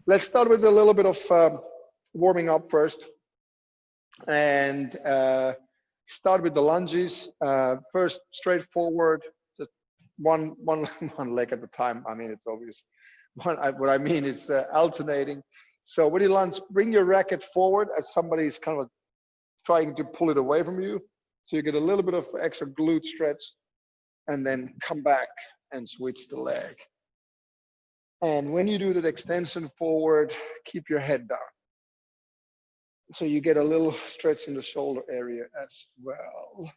Let's start with a little bit of warming up first, and start with the lunges. First, straightforward, just one leg at a time. I mean, it's obvious. What I mean is alternating. So when you lunge, bring your racket forward as somebody is kind of trying to pull it away from you. So you get a little bit of extra glute stretch, and then come back and switch the leg. And when you do that extension forward, keep your head down. So you get a little stretch in the shoulder area as well.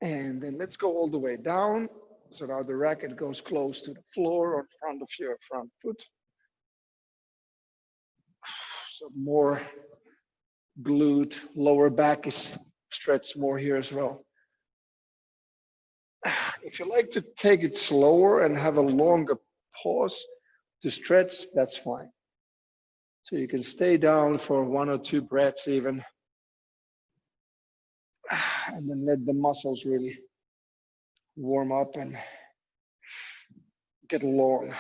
And then let's go all the way down. So now the racket goes close to the floor or in front of your front foot. So more glute, lower back is stretched more here as well. If you like to take it slower and have a longer pause to stretch, that's fine. So you can stay down for 1 or 2 breaths even. And then let the muscles really warm up and get long.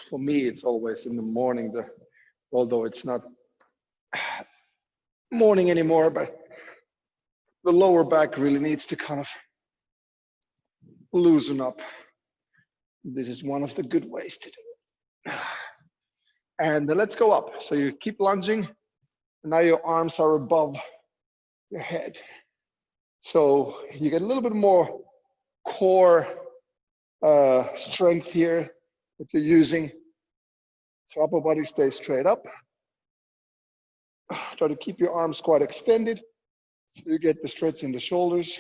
For me, it's always in the morning, although it's not morning anymore, but the lower back really needs to kind of loosen up. This is one of the good ways to do it. And then let's go up. So you keep lunging. Now your arms are above your head. So you get a little bit more core strength here that you're using. So upper body stays straight up. Try to keep your arms quite extended so you get the stretch in the shoulders.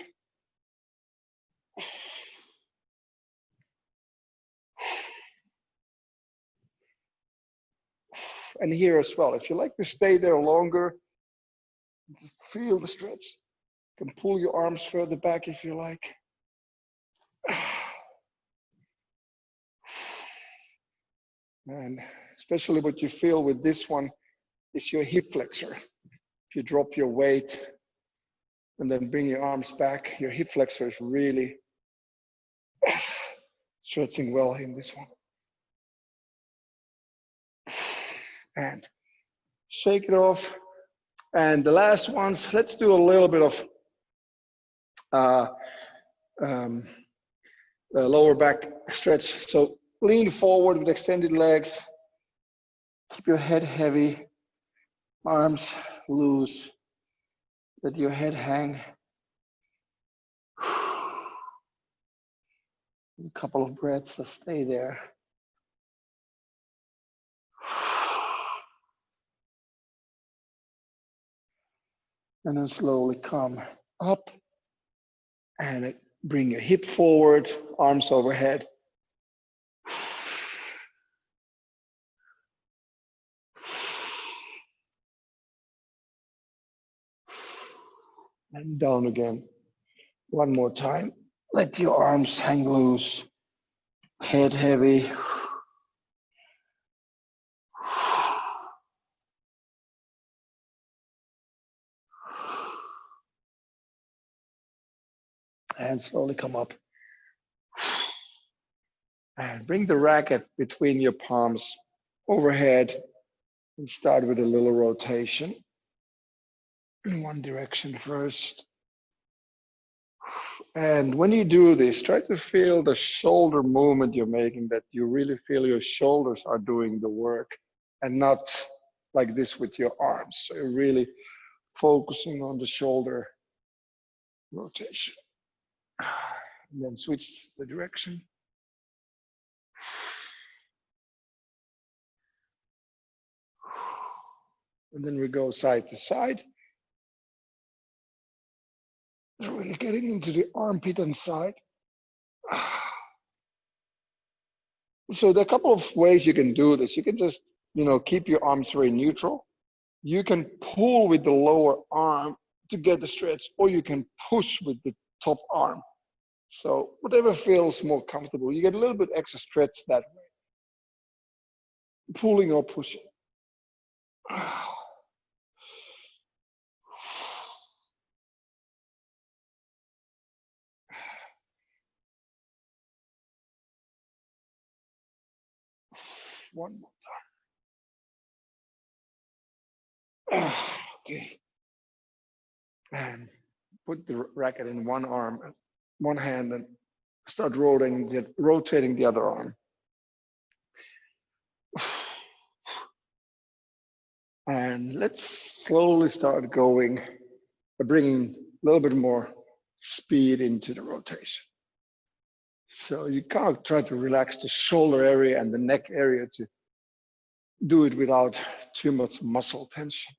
And here as well, if you like to stay there longer, just feel the stretch. You can pull your arms further back if you like. And especially what you feel with this one is your hip flexor. If you drop your weight and then bring your arms back, your hip flexor is really stretching well in this one. And shake it off. And the last ones, let's do a little bit of lower back stretch. So lean forward with extended legs. Keep your head heavy, arms loose. Let your head hang. A couple of breaths to stay there. And then slowly come up and bring your hip forward, arms overhead. And down again. One more time. Let your arms hang loose, head heavy. And slowly come up. And bring the racket between your palms overhead and start with a little rotation in one direction first. And when you do this, try to feel the shoulder movement you're making, that you really feel your shoulders are doing the work and not like this with your arms. So you're really focusing on the shoulder rotation. And then switch the direction. And then we go side to side. Really getting into the armpit and side. So there are a couple of ways you can do this. You can just, keep your arms very neutral. You can pull with the lower arm to get the stretch, or you can push with the top arm So whatever feels more comfortable. You get a little bit extra stretch that way. Pulling or pushing. One more time. Okay. And put the racket in one arm, one hand, and start rotating the other arm. And let's slowly start going, bringing a little bit more speed into the rotation. So you kind of try to relax the shoulder area and the neck area to do it without too much muscle tension.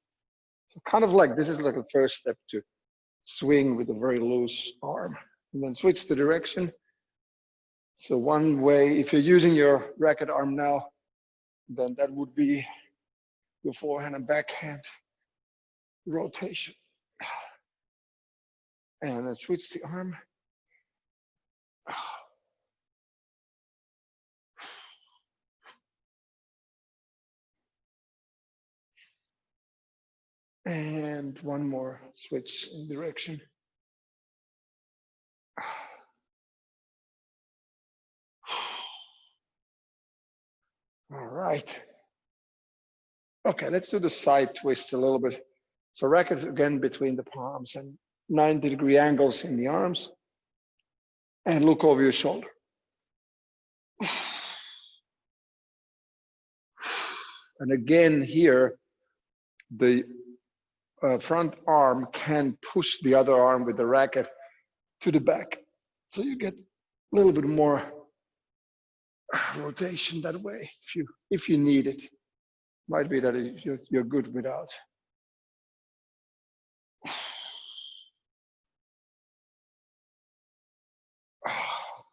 So kind of like this is like a first step to swing with a very loose arm, and then switch the direction. So one way, if you're using your racket arm now, then that would be your forehand and backhand rotation. And then switch the arm. And one more switch in direction. All right. Okay, let's do the side twist a little bit. So racket again between the palms and 90-degree angles in the arms. And look over your shoulder. And again here, the front arm can push the other arm with the racket to the back. So you get a little bit more rotation that way if you need it. Might be that you're good without.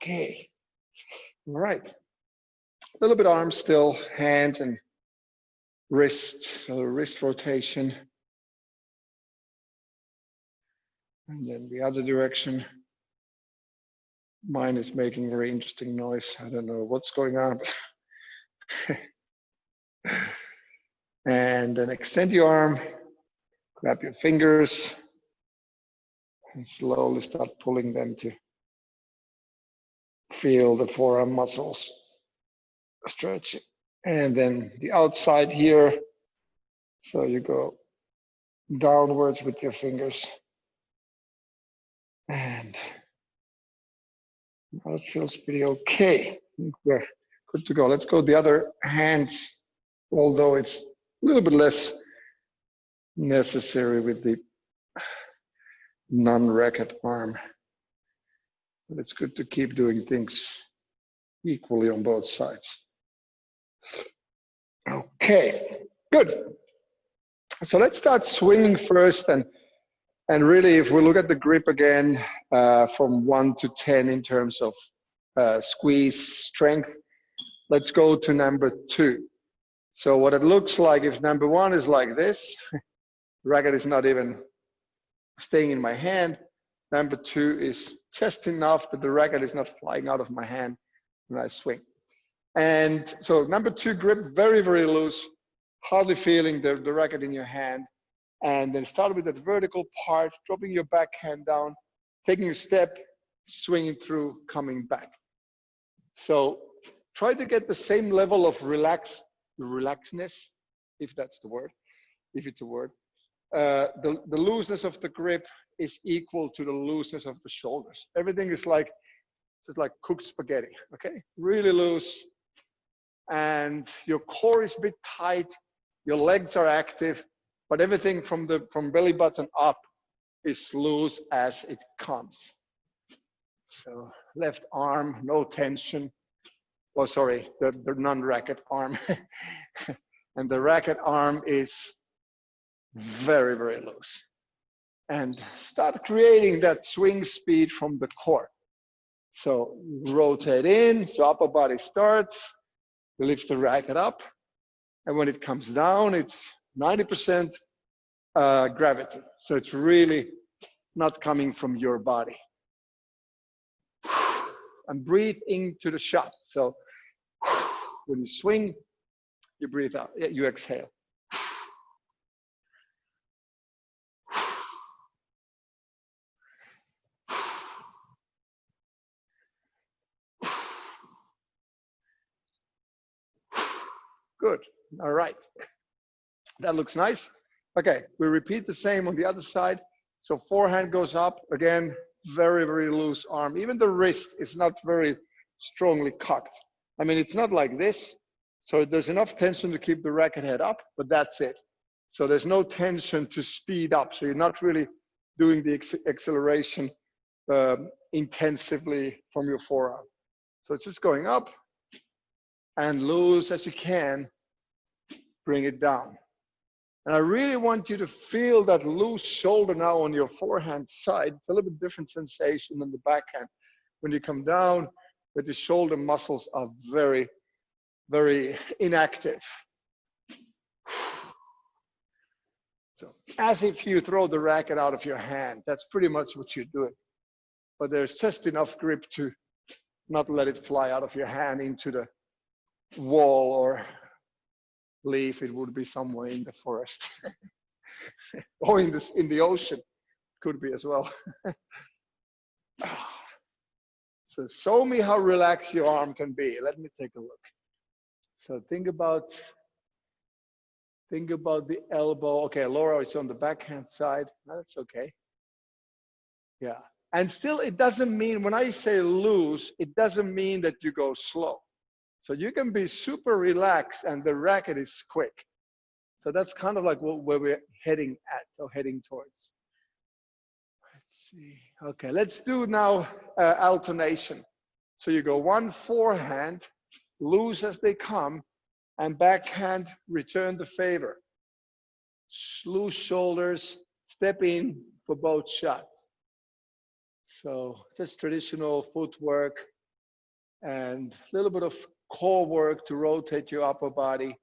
Okay, all right. A little bit arm still, hands and wrist, so wrist rotation. And then the other direction. Mine is making very interesting noise. I don't know what's going on. And then extend your arm, grab your fingers, and slowly start pulling them to feel the forearm muscles stretching. And then the outside here. So you go downwards with your fingers. And that feels pretty okay. I think we're good to go. Let's go the other hands, although it's a little bit less necessary with the non-racket arm. But it's good to keep doing things equally on both sides. Okay, good. So let's start swinging first, and really, if we look at the grip again, from 1 to 10 in terms of squeeze strength, let's go to number 2. So what it looks like, if number 1 is like this, the racket is not even staying in my hand. Number 2 is just enough that the racket is not flying out of my hand when I swing. And so number 2 grip, very, very loose, hardly feeling the racket in your hand. And then start with that vertical part, dropping your backhand down, taking a step, swinging through, coming back. So try to get the same level of relaxedness, if that's the word, if it's a word. The looseness of the grip is equal to the looseness of the shoulders. Everything is like, just like cooked spaghetti, okay? Really loose. And your core is a bit tight, your legs are active, but everything from belly button up is loose as it comes. So left arm, no tension. Oh, sorry, the non-racket arm. And the racket arm is very, very loose. And start creating that swing speed from the core. So rotate in, so upper body starts, lift the racket up, and when it comes down, it's 90% gravity. So it's really not coming from your body. and breathe into the shot. So when you swing, you breathe out, you exhale. Good. All right. That looks nice. Okay, we repeat the same on the other side. So forehand goes up. Again, very, very loose arm. Even the wrist is not very strongly cocked. I mean, it's not like this. So there's enough tension to keep the racket head up, but that's it. So there's no tension to speed up. So you're not really doing the acceleration intensively from your forearm. So it's just going up and loose as you can, bring it down. And I really want you to feel that loose shoulder now on your forehand side. It's a little bit different sensation than the backhand. When you come down, but the shoulder muscles are very, very inactive. So as if you throw the racket out of your hand, that's pretty much what you're doing. But there's just enough grip to not let it fly out of your hand into the wall or leaf. It would be somewhere in the forest or in the ocean, could be as well. So show me how relaxed your arm can be. Let me take a look. So think about the elbow. Okay, Laura is on the backhand side. That's okay. Yeah, and still it doesn't mean, when I say loose, it doesn't mean that you go slow. So you can be super relaxed and the racket is quick. So that's kind of like where we're heading at, or heading towards. Let's see. Okay, let's do now alternation. So you go one forehand, loose as they come, and backhand, return the favor. Loose shoulders, step in for both shots. So just traditional footwork and a little bit of core work to rotate your upper body.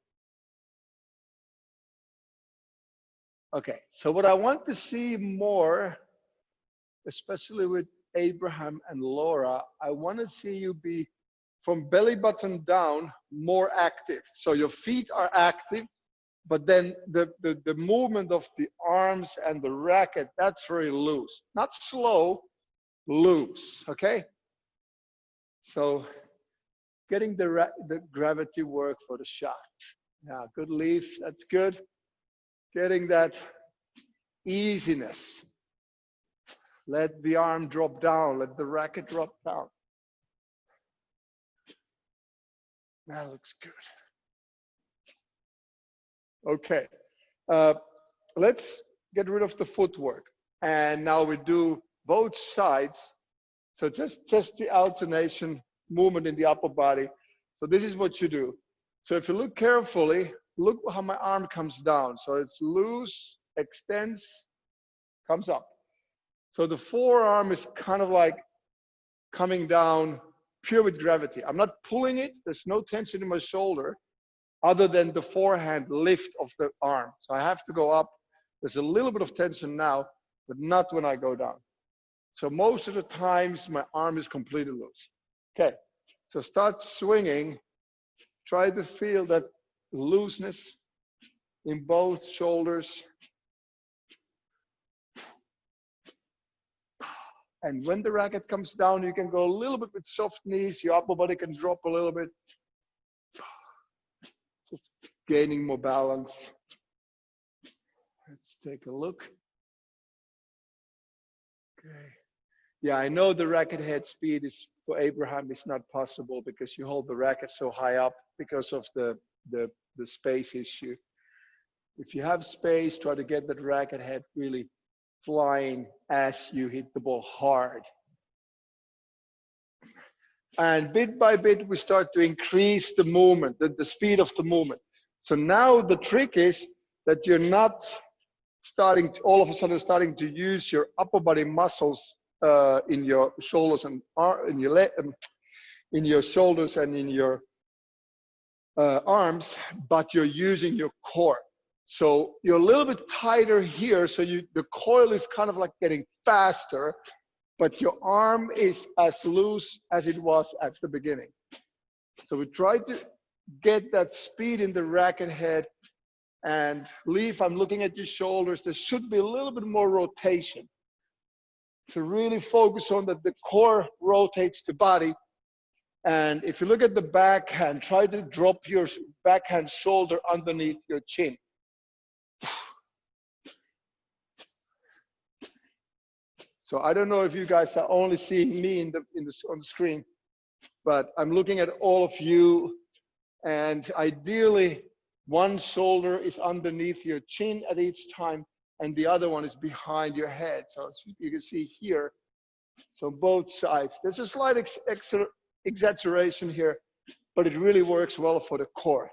Okay, so what I want to see more, especially with Abraham and Laura, I want to see you be from belly button down more active. So your feet are active, but then the movement of the arms and the racket, that's very loose. Not slow, loose, okay? So getting the gravity work for the shot. Yeah, good leaf, that's good. Getting that easiness. Let the arm drop down, let the racket drop down. That looks good. Okay, let's get rid of the footwork. And now we do both sides. So just the alternation movement in the upper body. So this is what you do. So if you look carefully, look how my arm comes down. So it's loose, extends, comes up. So the forearm is kind of like coming down pure with gravity. I'm not pulling it. There's no tension in my shoulder other than the forehand lift of the arm. So I have to go up. There's a little bit of tension now, but not when I go down. So most of the times my arm is completely loose. Okay, so start swinging. Try to feel that looseness in both shoulders. And when the racket comes down, you can go a little bit with soft knees. Your upper body can drop a little bit. Just gaining more balance. Let's take a look. Okay. Yeah, I know the racket head speed is for Abraham is not possible because you hold the racket so high up because of the space issue. If you have space, try to get that racket head really flying as you hit the ball hard. And bit by bit, we start to increase the movement, the speed of the movement. So now the trick is that you're not starting to, all of a sudden starting to use your upper body muscles in your shoulders and in your shoulders and in your arms, but you're using your core. So you're a little bit tighter here, so the coil is kind of like getting faster, but your arm is as loose as it was at the beginning. So we try to get that speed in the racket head. And Leaf, I'm looking at your shoulders. There should be a little bit more rotation. To really focus on that the core rotates the body. And if you look at the backhand, try to drop your backhand shoulder underneath your chin. So I don't know if you guys are only seeing me on the screen, but I'm looking at all of you, and ideally one shoulder is underneath your chin at each time and the other one is behind your head. So you can see here, so both sides. There's a slight exaggeration here, but it really works well for the core.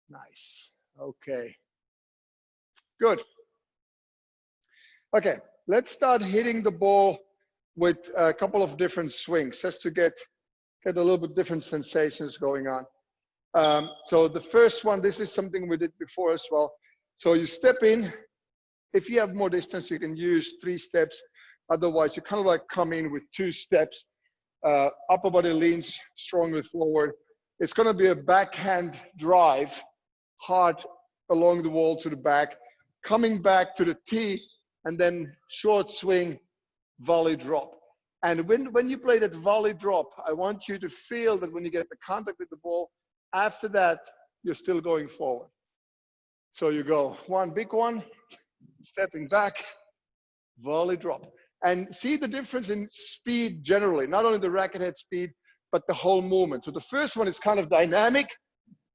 Nice, okay, good. Okay, let's start hitting the ball with a couple of different swings just to get a little bit different sensations going on. So the first one, this is something we did before as well. So you step in. If you have more distance, you can use 3 steps. Otherwise, you kind of like come in with 2 steps. Upper body leans strongly forward. It's going to be a backhand drive, hard along the wall to the back, coming back to the tee, and then short swing, volley drop. And when you play that volley drop, I want you to feel that when you get the contact with the ball, after that, you're still going forward. So you go one big one, stepping back, volley drop. And see the difference in speed generally, not only the racket head speed, but the whole movement. So the first one is kind of dynamic,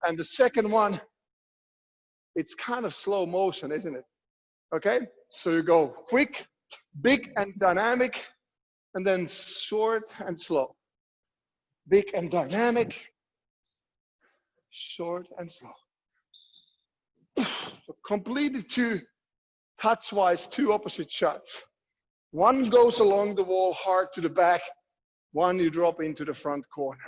and the second one, it's kind of slow motion, isn't it? Okay, so you go quick, big and dynamic, and then short and slow. Big and dynamic, short and slow. So completely touch-wise, 2 opposite shots. One goes along the wall hard to the back, one you drop into the front corner.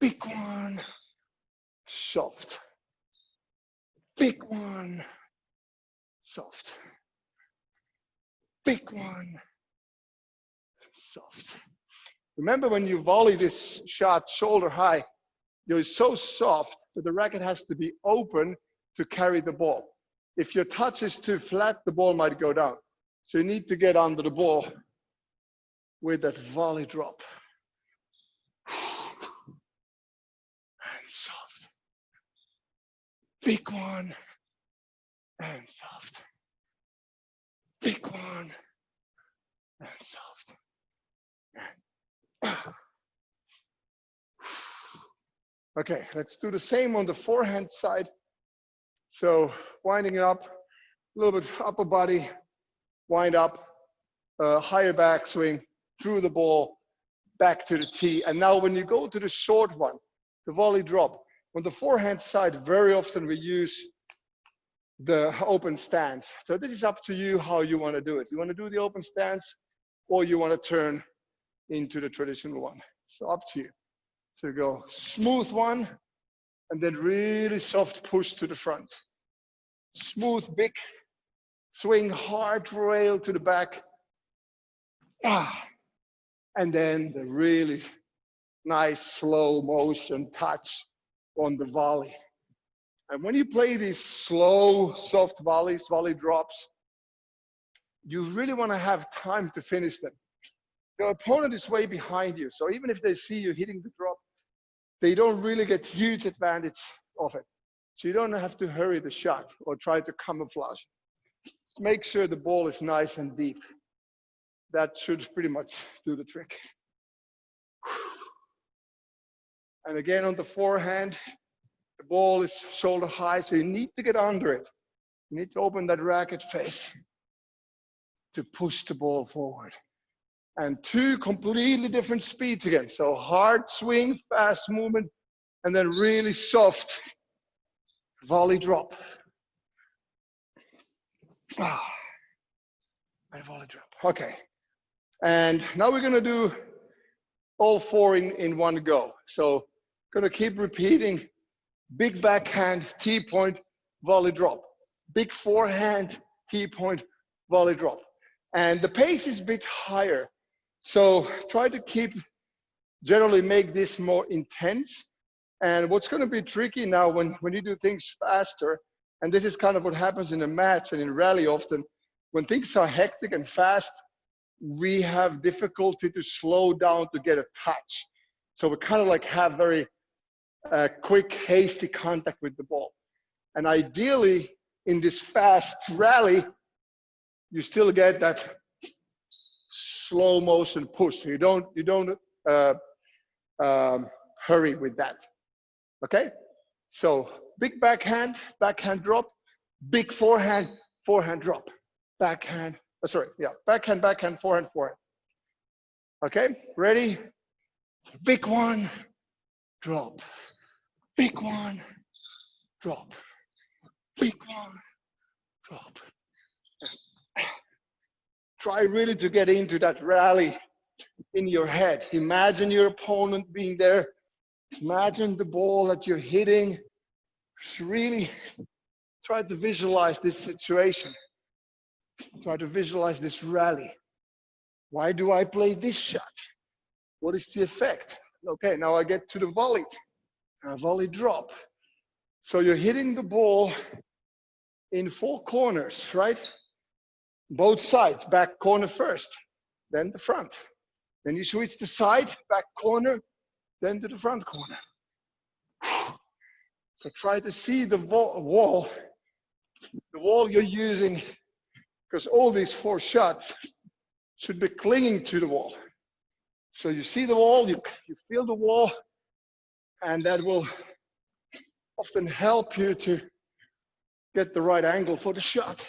Big one, soft. Big one, soft. Big one, soft. Remember when you volley this shot shoulder high, you're so soft that the racket has to be open to carry the ball. If your touch is too flat, the ball might go down. So you need to get under the ball with that volley drop. And soft. Big one and soft. Big one and soft. Okay, let's do the same on the forehand side. So winding it up, a little bit upper body, wind up, higher backswing, through the ball, back to the tee. And now when you go to the short one, the volley drop, on the forehand side, very often we use the open stance. So this is up to you how you want to do it. You want to do the open stance or you want to turn into the traditional one. So up to you. So you go smooth one and then really soft push to the front. Smooth, big swing, hard rail to the back. And then the really nice slow motion touch on the volley. And when you play these slow, soft volleys, volley drops, you really want to have time to finish them. Your opponent is way behind you. So even if they see you hitting the drop, they don't really get huge advantage of it. So you don't have to hurry the shot or try to camouflage. Just make sure the ball is nice and deep. That should pretty much do the trick. And again, on the forehand, the ball is shoulder high, so you need to get under it. You need to open that racket face to push the ball forward. And 2 completely different speeds again. So hard swing, fast movement, and then really soft volley drop. And volley drop. Okay. And now we're going to do all 4 in one go. So going to keep repeating big backhand, T-point, volley drop. Big forehand, T-point, volley drop. And the pace is a bit higher. So try to generally make this more intense. And what's going to be tricky now when you do things faster, and this is kind of what happens in a match and in rally often, when things are hectic and fast, we have difficulty to slow down to get a touch. So we kind of like have very quick, hasty contact with the ball. And ideally, in this fast rally, you still get that slow motion push. You don't hurry with that. Okay? So big backhand, backhand drop, big forehand, forehand drop. Backhand, backhand, backhand, forehand, forehand. Okay, ready? Big one, drop. Big one, drop. Big one, drop. Try really to get into that rally in your head. Imagine your opponent being there. Imagine the ball that you're hitting. Just really try to visualize this situation. Try to visualize this rally. Why do I play this shot? What is the effect? Okay, now I get to the volley. A volley drop. So you're hitting the ball in 4 corners, right? Both sides, back corner first, then the front. Then you switch the side, back corner, then to the front corner. So try to see the wall you're using, because all these 4 shots should be clinging to the wall. So you see the wall, you feel the wall, and that will often help you to get the right angle for the shot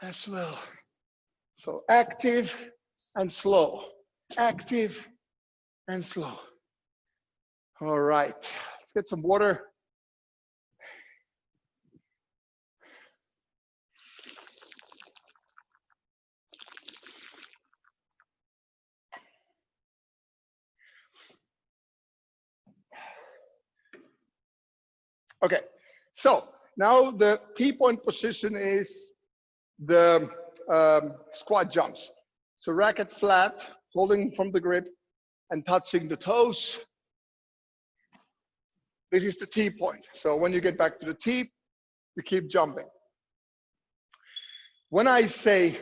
as well. So active and slow, active and slow. All right, let's get some water. Okay, so now the T-point position is the squat jumps. So racket flat, holding from the grip and touching the toes. This is the T-point. So when you get back to the T, you keep jumping. When I say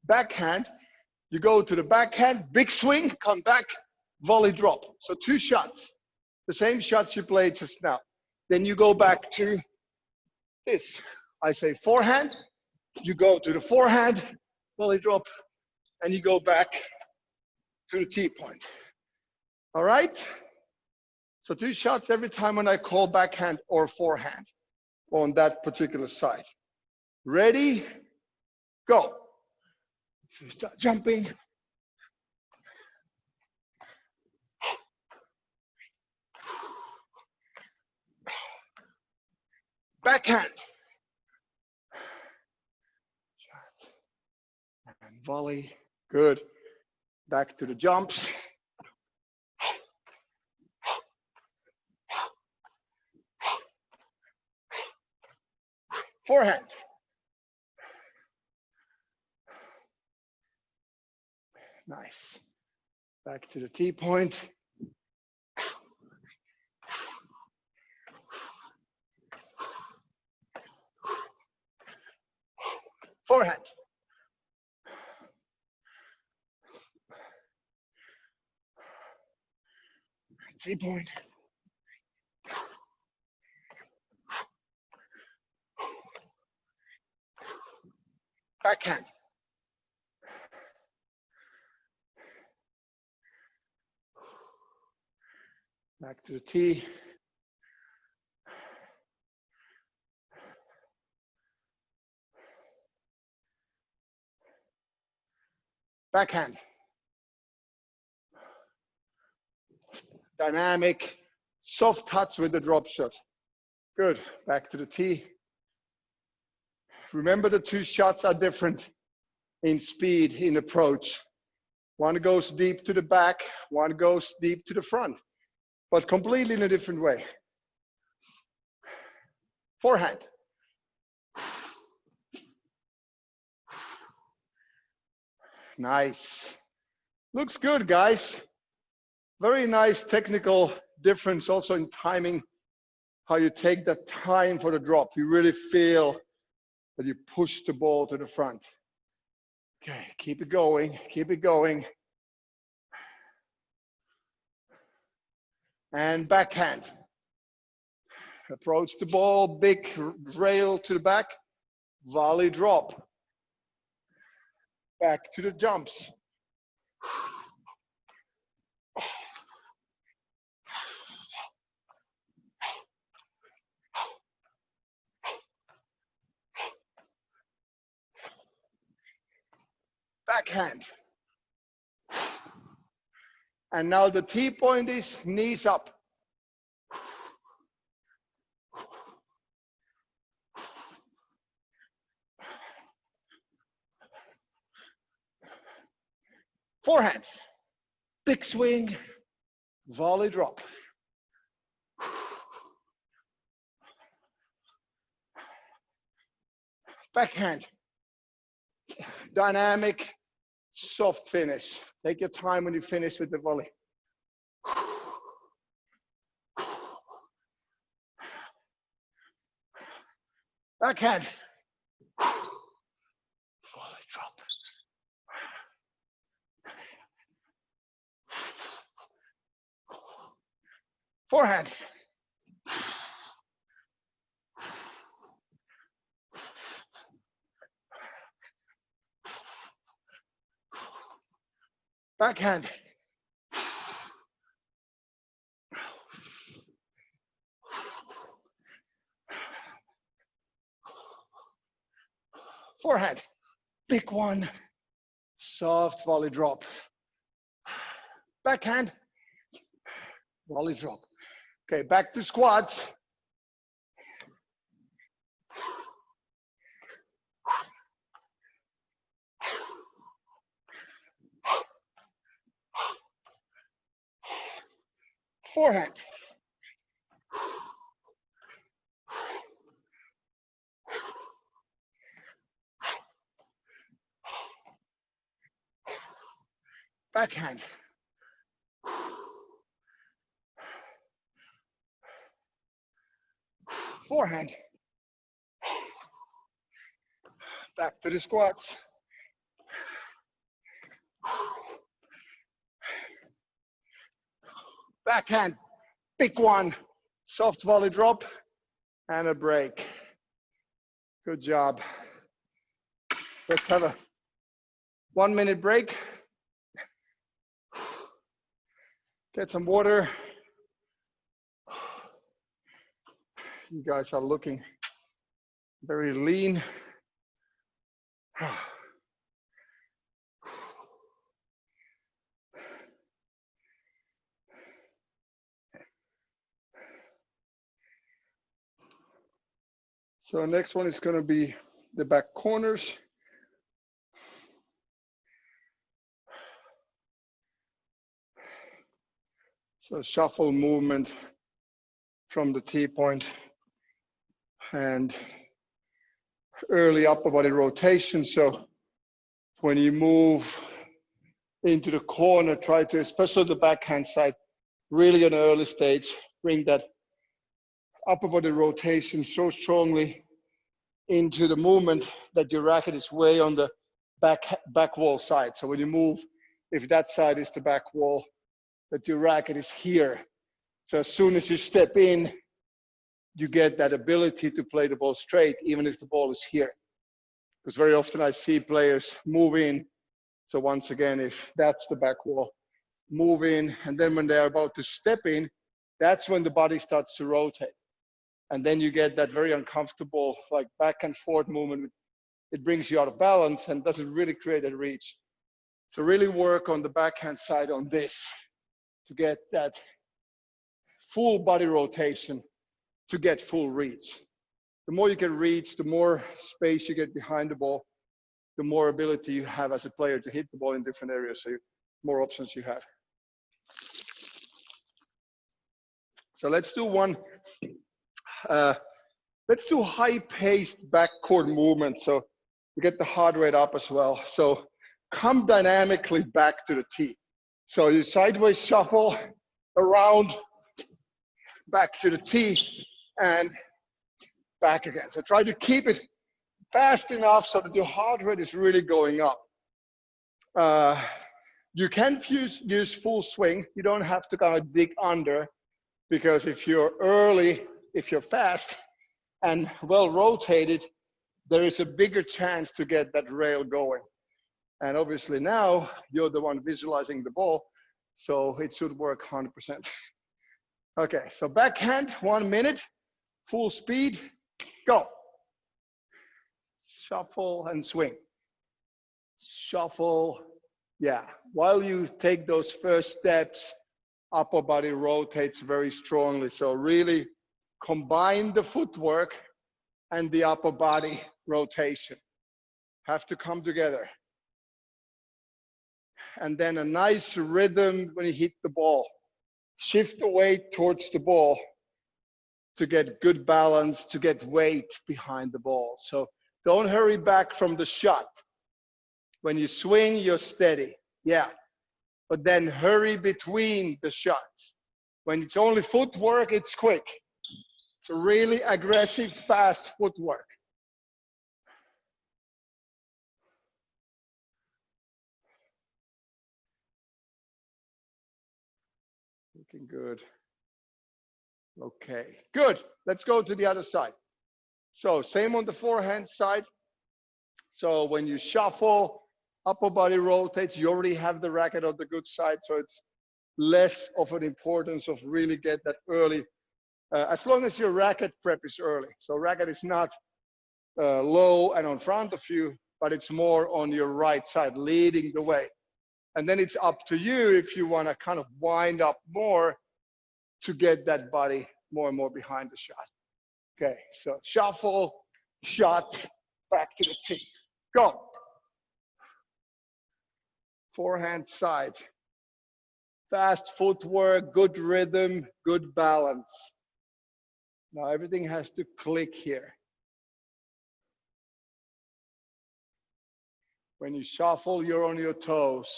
backhand, you go to the backhand, big swing, come back, volley drop. So 2 shots, the same shots you played just now. Then you go back to this. I say forehand, you go to the forehand, volley drop, and you go back to the T-point. All right? So 2 shots every time when I call backhand or forehand on that particular side. Ready? Go. So you start jumping. Backhand. And volley. Good. Back to the jumps. Forehand. Nice. Back to the T-point. Forehand. T-point. Backhand. Back to the T. Backhand. Dynamic, soft touch with the drop shot. Good. Back to the T. Remember, the 2 shots are different in speed, in approach. One goes deep to the back, one goes deep to the front, but completely in a different way. Forehand. Nice. Looks good, guys. Very nice technical difference also in timing, how you take that time for the drop. You really feel that you push the ball to the front. Okay, keep it going, keep it going. And backhand. Approach the ball, big rail to the back, volley drop. Back to the jumps. Backhand. And now the T point is knees up. Forehand. Big swing, volley drop. Backhand. Dynamic, soft finish. Take your time when you finish with the volley. Backhand. Volley drop. Forehand. Backhand. Forehand. Big one. Soft volley drop. Backhand. Volley drop. Okay, back to squats. Forehand. Backhand. Forehand. Back to the squats. Backhand. Big one. Soft volley drop and a break. Good job. Let's have a 1 minute break. Get some water. You guys are looking very lean. So next one is going to be the back corners. So shuffle movement from the T point and early upper body rotation. So when you move into the corner, try to, especially the backhand side, really on an early stage, bring that upper body rotation so strongly into the movement that your racket is way on the back wall side. So when you move, if that side is the back wall, that your racket is here. So as soon as you step in, you get that ability to play the ball straight, even if the ball is here. Because very often I see players move in. So once again, if that's the back wall, move in, and then when they're about to step in, that's when the body starts to rotate. And then you get that very uncomfortable, like back and forth movement. It brings you out of balance and doesn't really create a reach. So really work on the backhand side on this to get that full body rotation to get full reach. The more you can reach, the more space you get behind the ball, the more ability you have as a player to hit the ball in different areas, so more options you have. So let's do one Let's do high-paced backcourt movement so you get the heart rate up as well. So come dynamically back to the tee. So you sideways shuffle around, back to the tee, and back again. So try to keep it fast enough so that your heart rate is really going up. You can use full swing. You don't have to kind of dig under, because if you're early, if you're fast and well rotated, there is a bigger chance to get that rail going. And obviously now you're the one visualizing the ball, so it should work 100%. Okay, so backhand, 1 minute, full speed, go. Shuffle and swing. Shuffle, yeah. While you take those first steps, upper body rotates very strongly. So really combine the footwork and the upper body rotation. Have to come together. And then a nice rhythm when you hit the ball. Shift the weight towards the ball to get good balance, to get weight behind the ball. So don't hurry back from the shot. When you swing, you're steady. Yeah. But then hurry between the shots. When it's only footwork, it's quick. So really aggressive, fast footwork. Looking good. Okay, good. Let's go to the other side. So same on the forehand side. So when you shuffle, upper body rotates, you already have the racket on the good side, so it's less of an importance of really get that early, as long as your racket prep is early. So racket is not low and on front of you, but it's more on your right side, leading the way. And then it's up to you if you want to kind of wind up more to get that body more and more behind the shot. Okay, so shuffle, shot, back to the tee. Go. Forehand side. Fast footwork, good rhythm, good balance. Now everything has to click here. When you shuffle, you're on your toes.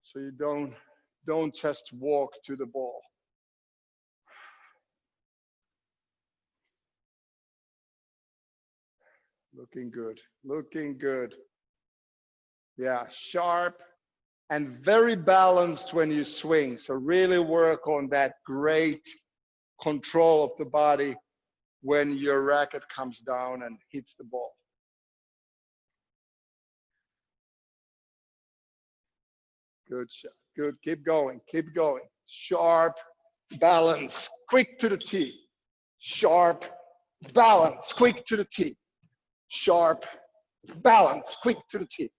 So you don't just walk to the ball. Looking good, looking good. Yeah, sharp and very balanced when you swing. So really work on that great control of the body when your racket comes down and hits the ball. Good shot, good, keep going, keep going. Sharp, balance, quick to the tee. Sharp, balance, quick to the tee. Sharp, balance, quick to the tee.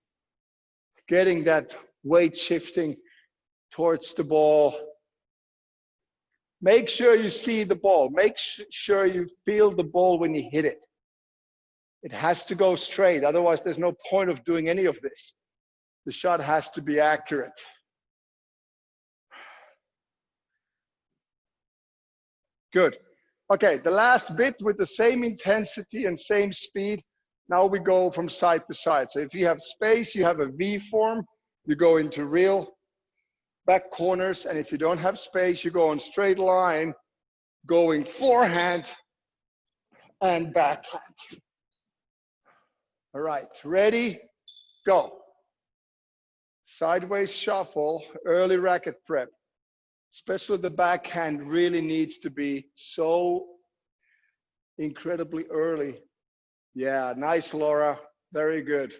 Getting that weight shifting towards the ball. Make sure you see the ball. Make sure you feel the ball when you hit it. It has to go straight. Otherwise, there's no point of doing any of this. The shot has to be accurate. Good. Okay, the last bit with the same intensity and same speed. Now we go from side to side. So if you have space, you have a V form, you go into real back corners. And if you don't have space, you go on straight line, going forehand and backhand. All right, ready, go. Sideways shuffle, early racket prep. Especially the backhand really needs to be so incredibly early. Yeah, nice, Laura. Very good.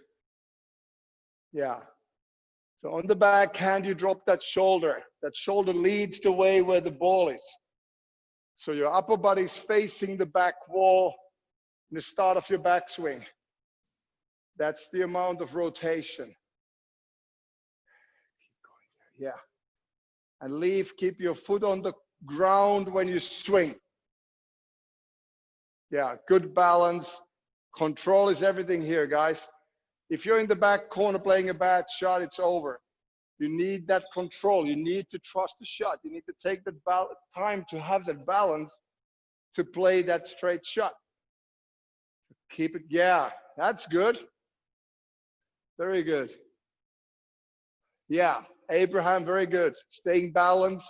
Yeah. So on the backhand, you drop that shoulder. That shoulder leads the way where the ball is. So your upper body is facing the back wall in the start of your backswing. That's the amount of rotation. Keep going there. Yeah. And leave, keep your foot on the ground when you swing. Yeah, good balance. Control is everything here, guys. If you're in the back corner playing a bad shot, it's over. You need that control. You need to trust the shot. You need to take that time to have that balance to play that straight shot. Keep it. Yeah, that's good. Very good. Yeah, Abraham, very good. Staying balanced,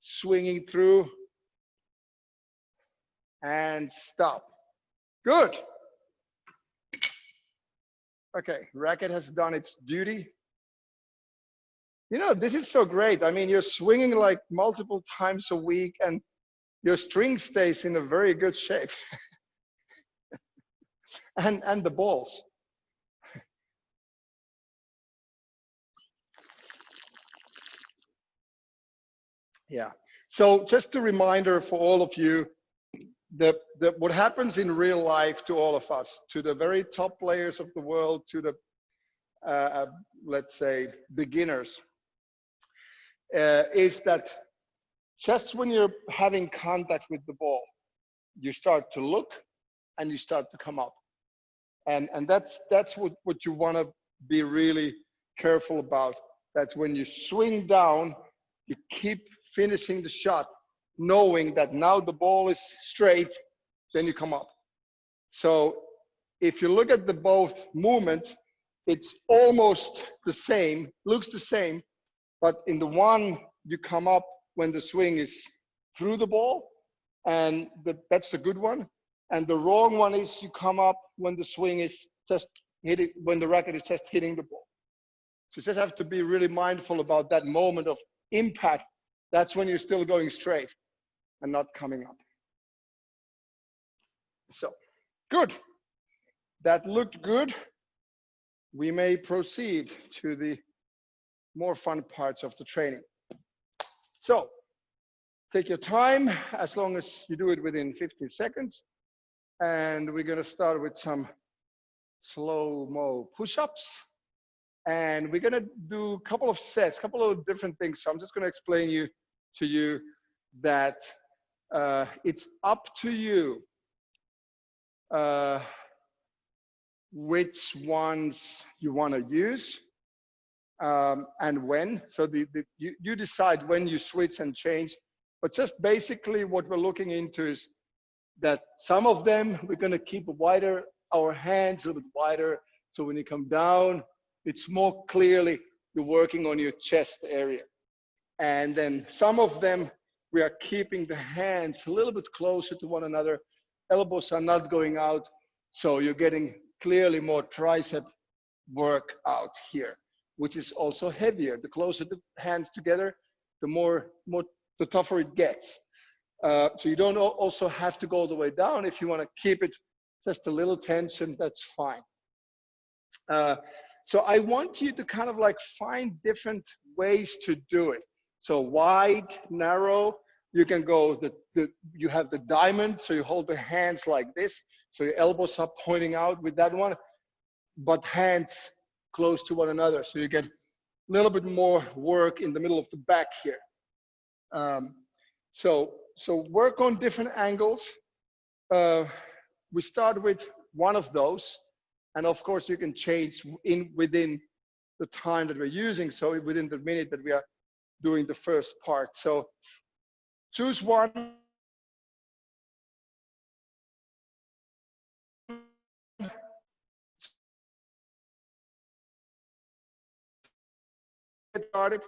swinging through, and stop. Good. Okay, racket has done its duty. You know, this is so great. I mean, you're swinging like multiple times a week and your string stays in a very good shape. And the balls. Yeah. So just a reminder for all of you that what happens in real life to all of us, to the very top players of the world, to the let's say beginners, is that just when you're having contact with the ball, you start to look and you start to come up. And that's what you want to be really careful about. That when you swing down, you keep finishing the shot, knowing that now the ball is straight, then you come up. So if you look at the both movements, it's almost the same, looks the same, but in the one you come up when the swing is through the ball, and that's the good one. And the wrong one is you come up when the swing is just hitting, when the racket is just hitting the ball. So you just have to be really mindful about that moment of impact. That's when you're still going straight and not coming up. So, good. That looked good. We may proceed to the more fun parts of the training. So, take your time as long as you do it within 15 seconds. And we're going to start with some slow-mo push-ups. And we're going to do a couple of sets, a couple of different things. So I'm just going to explain to you that it's up to you which ones you want to use and when. So you decide when you switch and change. But just basically what we're looking into is that some of them we're going to keep wider, our hands a little bit wider. So when you come down, it's more clearly you're working on your chest area. And then some of them we are keeping the hands a little bit closer to one another. Elbows are not going out. So you're getting clearly more tricep work out here, which is also heavier. The closer the hands together, the tougher it gets. So you don't also have to go all the way down. If you want to keep it just a little tension, that's fine. So I want you to kind of like find different ways to do it. So wide, narrow, you can go, you have the diamond, so you hold the hands like this. So your elbows are pointing out with that one, but hands close to one another. So you get a little bit more work in the middle of the back here. So work on different angles. We start with one of those. And of course, you can change within the time that we're using. So within the minute that we are doing the first part. So choose one. Get started,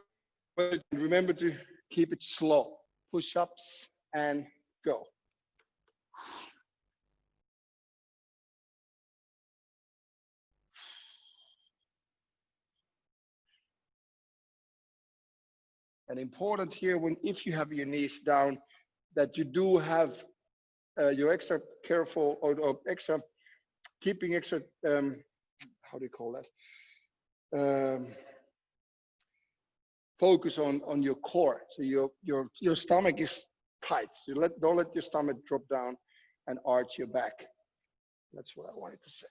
but remember to keep it slow. Push-ups and go. And important here, if you have your knees down, that you do have you're extra careful or extra keeping extra how do you call that? Focus on your core. So your stomach is tight. You don't let your stomach drop down and arch your back. That's what I wanted to say.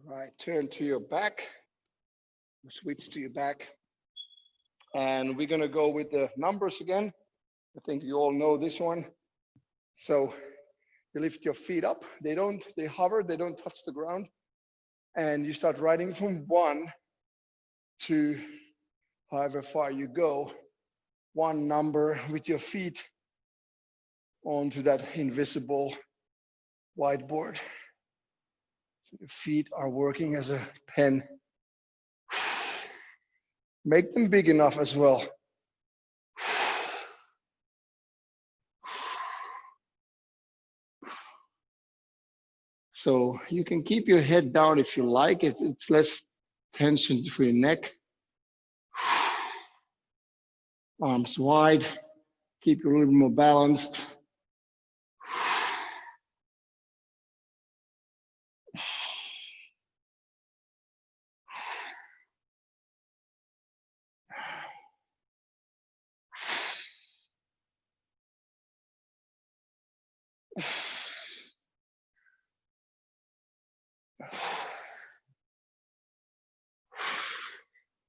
All right, turn to your back, switch to your back. And we're gonna go with the numbers again. I think you all know this one. So you lift your feet up. They hover, they don't touch the ground. And you start riding from 1 to however far you go. One number with your feet onto that invisible whiteboard. So your feet are working as a pen. Make them big enough as well. So you can keep your head down if you like. It's less tension for your neck. Arms wide. Keep you a little more balanced.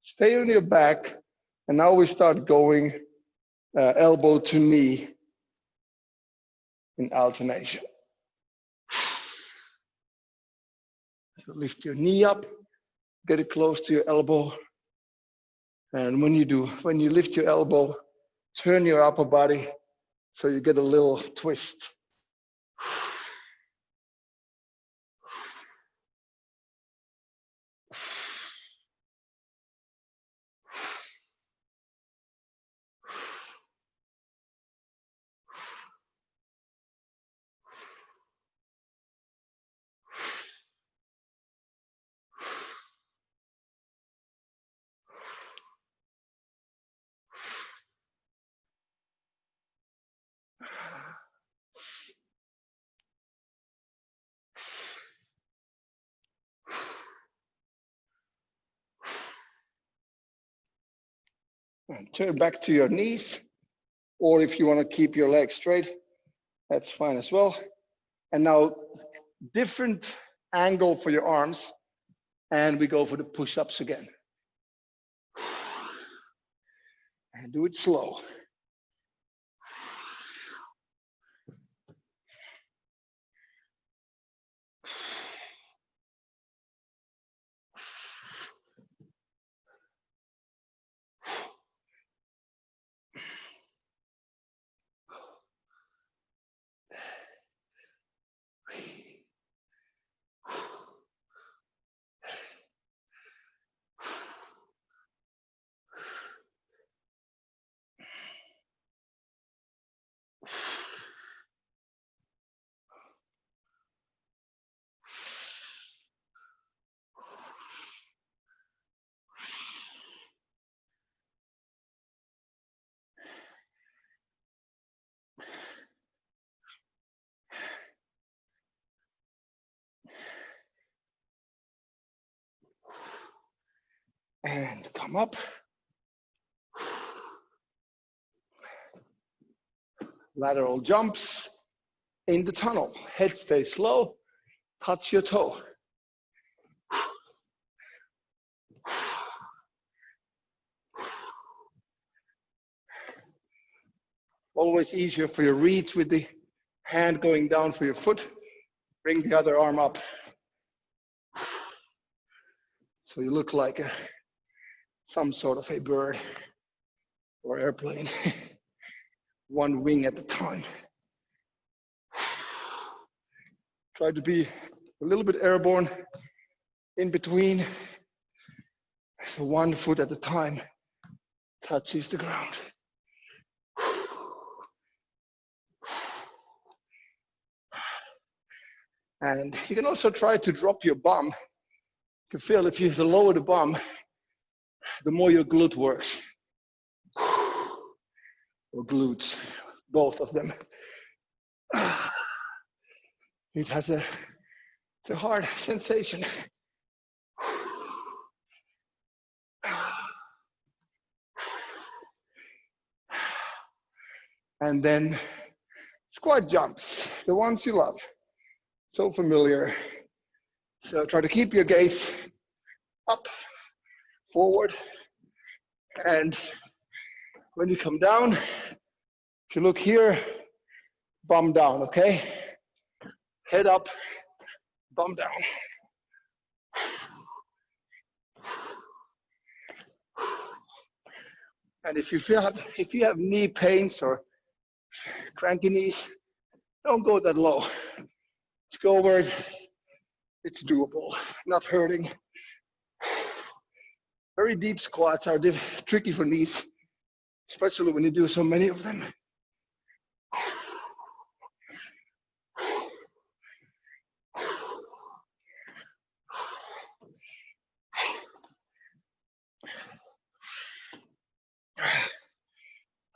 Stay on your back, and now we start going elbow to knee in alternation. So lift your knee up, get it close to your elbow, and when you lift your elbow, turn your upper body so you get a little twist. And turn back to your knees, or if you want to keep your legs straight, that's fine as well. And now, different angle for your arms, and we go for the push-ups again. And do it slow. And come up. Lateral jumps in the tunnel. Head stays low, touch your toe. Always easier for your reach with the hand going down for your foot. Bring the other arm up. So you look like some sort of a bird or airplane. One wing at a time. Try to be a little bit airborne in between. So 1 foot at a time touches the ground. And you can also try to drop your bum. You can feel if you lower the bum, the more your glute works. Or glutes, both of them. It has it's a hard sensation. And then squat jumps, the ones you love. So familiar. So try to keep your gaze up, forward, and when you come down, if you look here, bum down, okay? Head up, bum down. And if you have knee pains or cranky knees, don't go that low. Just go where it's doable, not hurting. Very deep squats are tricky for knees, especially when you do so many of them.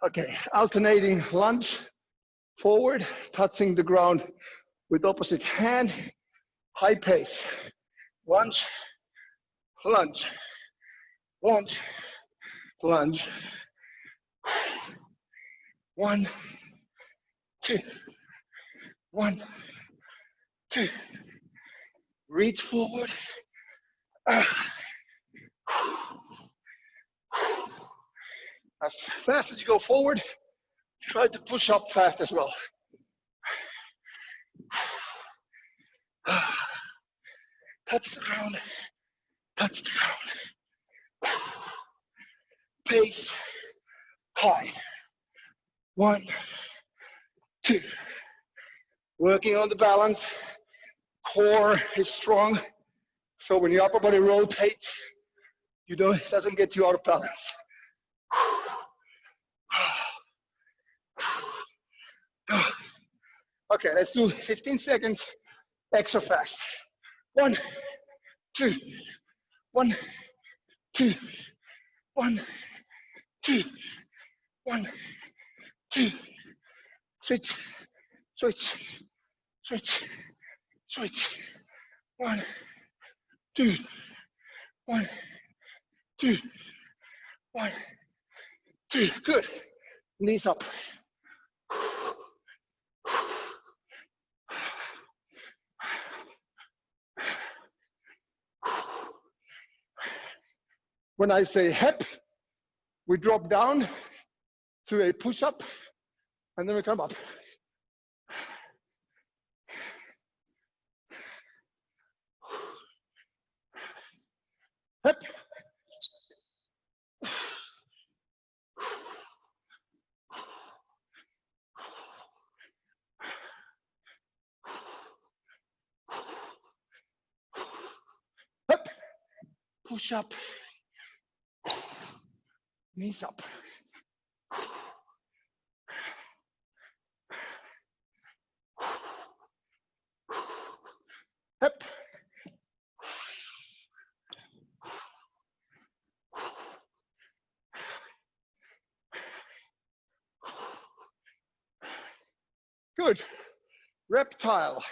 Okay, alternating lunge, forward, touching the ground with opposite hand, high pace. Lunge, lunge, lunge, lunge. 1, 2, 1, 2. Reach forward. As fast as you go forward, try to push up fast as well. Touch the ground, touch the ground. Pace, high. 1, 2. Working on the balance. Core is strong, so when your upper body rotates, it doesn't get you out of balance. Okay, let's do 15 seconds extra fast. 1, 2, 1, 2, 1, 2, 1, 2. Switch, switch, switch, switch. 1, 2, 1, 2, 1, 2. Good. Knees up. When I say hep, we drop down to a push-up, and then we come up. Hep. Hep. Push up. Knees up. Hep. Good. Reptile.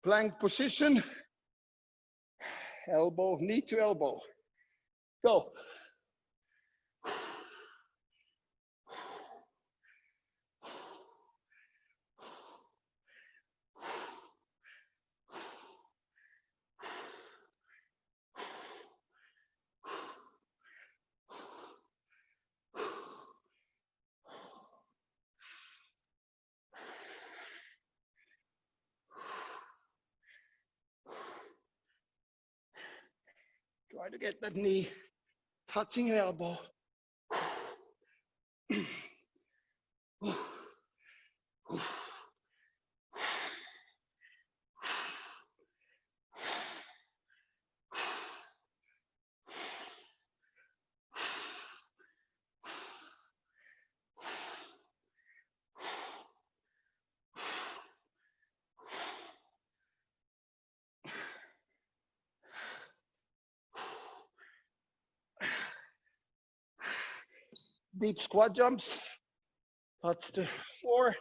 Plank position. Elbow, knee to elbow. Go. Try to get that knee touching your elbow. Deep squat jumps. Touch the floor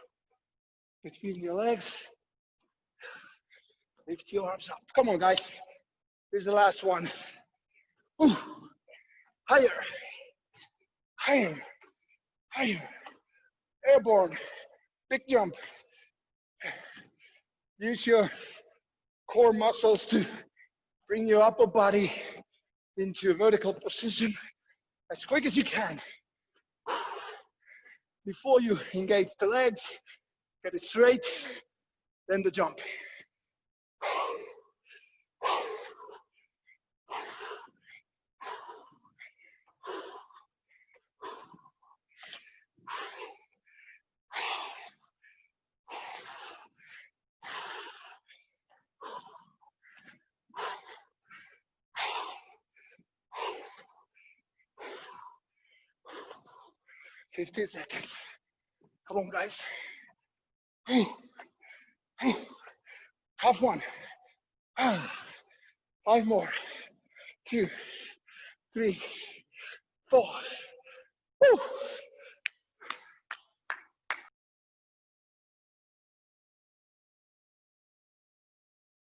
between your legs. Lift your arms up. Come on, guys. This is the last one. Ooh. Higher. Higher. Higher. Airborne. Big jump. Use your core muscles to Bring your upper body into a vertical position as quick as you can. Before you engage the legs, get it straight, then the jump. 15 seconds. Come on, guys. Tough one. 5 more. 2, 3, 4. Woo.